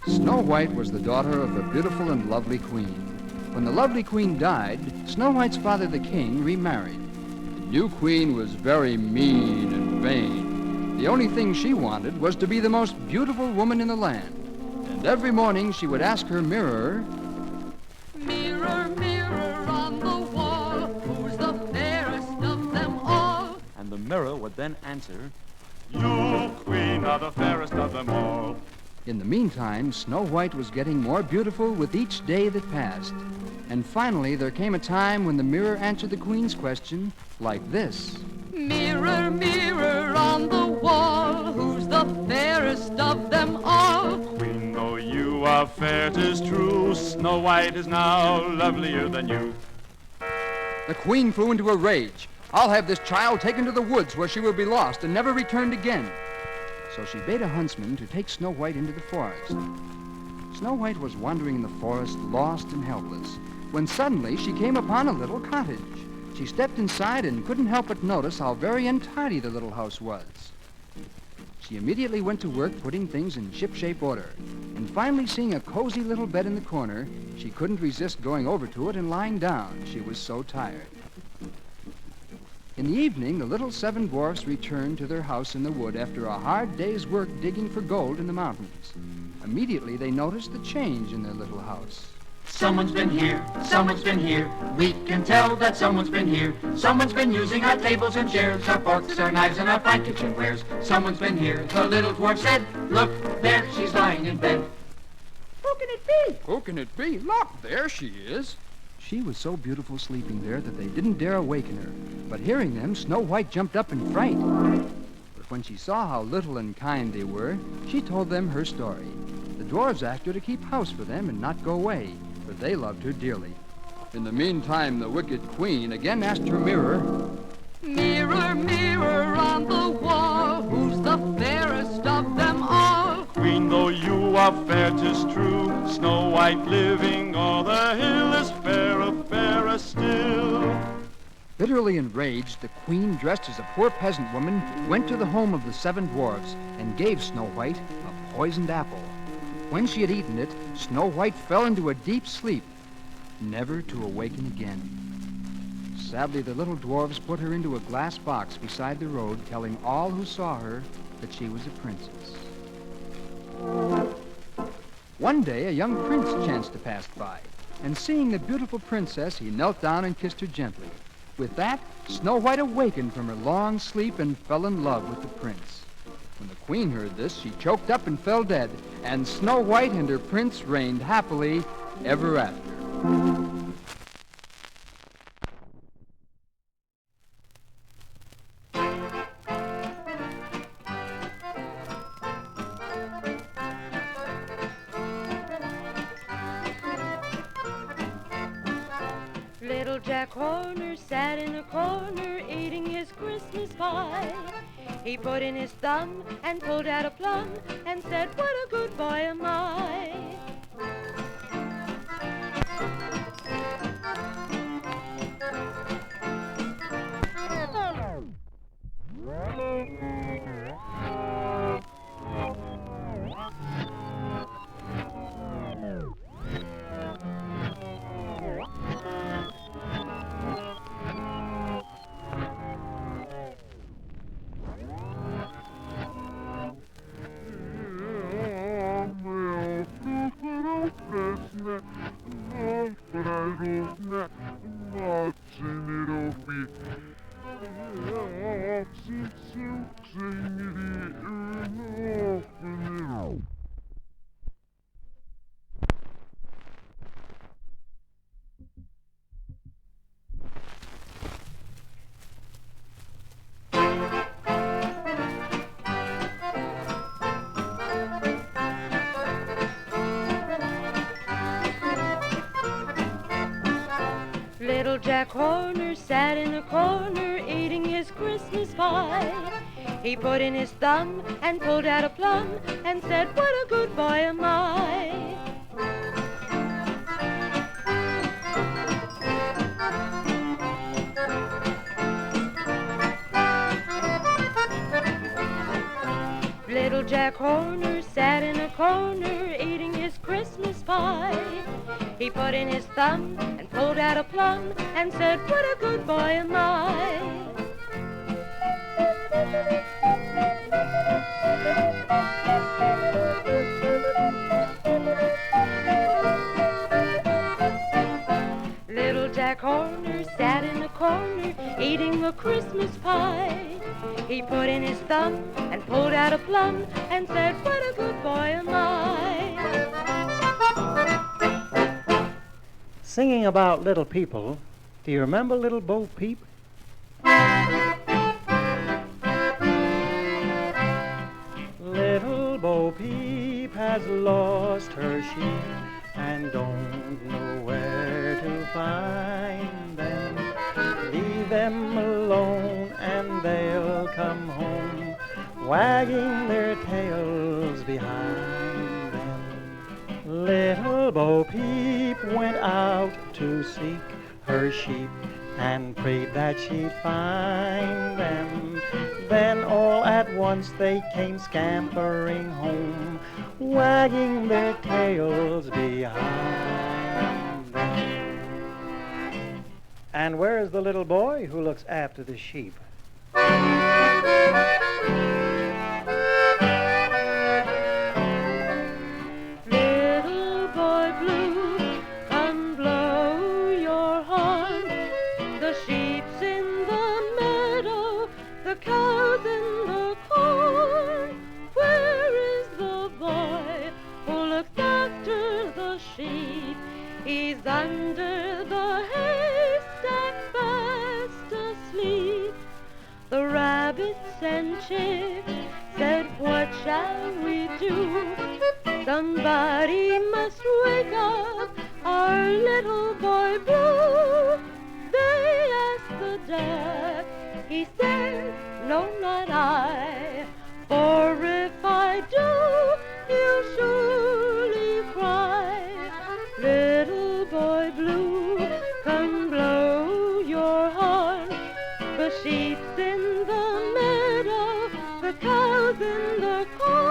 Snow White was the daughter of a beautiful and lovely queen. When the lovely queen died, Snow White's father, the king, remarried. The new queen was very mean and vain. The only thing she wanted was to be the most beautiful woman in the land. And every morning she would ask her mirror, "Mirror, mirror on the wall, who's the fairest of them all?" And the mirror would then answer, "You, queen, are the fairest of them all." In the meantime, Snow White was getting more beautiful with each day that passed. And finally, there came a time when the mirror answered the queen's question like this. "Mirror, mirror on the wall, who's the fairest of them all?" Queen, though you are fair, 'tis true, Snow White is now lovelier than you. The queen flew into a rage. "I'll have this child taken to the woods where she will be lost and never returned again." So she bade a huntsman to take Snow White into the forest. Snow White was wandering in the forest, lost and helpless, when suddenly she came upon a little cottage. She stepped inside and couldn't help but notice how very untidy the little house was. She immediately went to work putting things in ship-shape order, and finally seeing a cozy little bed in the corner, she couldn't resist going over to it and lying down. She was so tired. In the evening, the little 7 dwarfs returned to their house in the wood after a hard day's work digging for gold in the mountains. Immediately, they noticed the change in their little house. "Someone's been here, someone's been here. We can tell that someone's been here. Someone's been using our tables and chairs, our forks, our knives, and our fine kitchen wares. Someone's been here," the little dwarf said. "Look, there she's lying in bed." Who can it be? Who can it be? Look, there she is. She was so beautiful sleeping there that they didn't dare awaken her. But hearing them, Snow White jumped up in fright. But when she saw how little and kind they were, she told them her story. The dwarves asked her to keep house for them and not go away, for they loved her dearly. In the meantime, the wicked queen again asked her mirror, "Mirror, mirror on the wall, who's the fairest of them all?" Queen, though you are fair, 'tis true, Snow White living o'er the hill is fairer, fairer still. Bitterly enraged, the queen, dressed as a poor peasant woman, went to the home of the 7 dwarfs and gave Snow White a poisoned apple. When she had eaten it, Snow White fell into a deep sleep, never to awaken again. Sadly, the little dwarfs put her into a glass box beside the road, telling all who saw her that she was a princess. One day, a young prince chanced to pass by, and seeing the beautiful princess, he knelt down and kissed her gently. With that, Snow White awakened from her long sleep and fell in love with the prince. When the queen heard this, she choked up and fell dead, and Snow White and her prince reigned happily ever after. Little Jack Horner sat in a corner eating his Christmas pie. He put in his thumb and pulled out a plum and said, "What a good boy am I." Little Jack Horner sat in a corner eating his Christmas pie. He put in his thumb and pulled out a plum and said, "What a good boy am I." Little Jack Horner sat in a corner eating his pie. He put in his thumb and pulled out a plum and said, what a good boy am I. Little Jack Horner sat in a corner eating a Christmas pie. He put in his thumb and pulled out a plum and said, what a good boy am I. Singing about little people, do you remember Little Bo Peep? Little Bo Peep has lost her sheep and don't know where to find them. Leave them alone and they'll come home, wagging their tails behind them. Little Bo Peep went out to seek her sheep and prayed that she'd find them. Then all at once they came scampering home, wagging their tails behind them. And where's the little boy who looks after the sheep? Little boy blue, come blow your horn. The sheep's in the meadow, the cow's in the corn. Where is the boy who looks after the sheep? He's under the haystack fast asleep. The rabbits and chicks said, what shall we do? Somebody must wake up our little boy blue. They asked the duck, he said, no, not I. For if I do, he'll surely cry. Little boy blue, come blow your horn. The sheep's in the meadow, the cow's in the corn.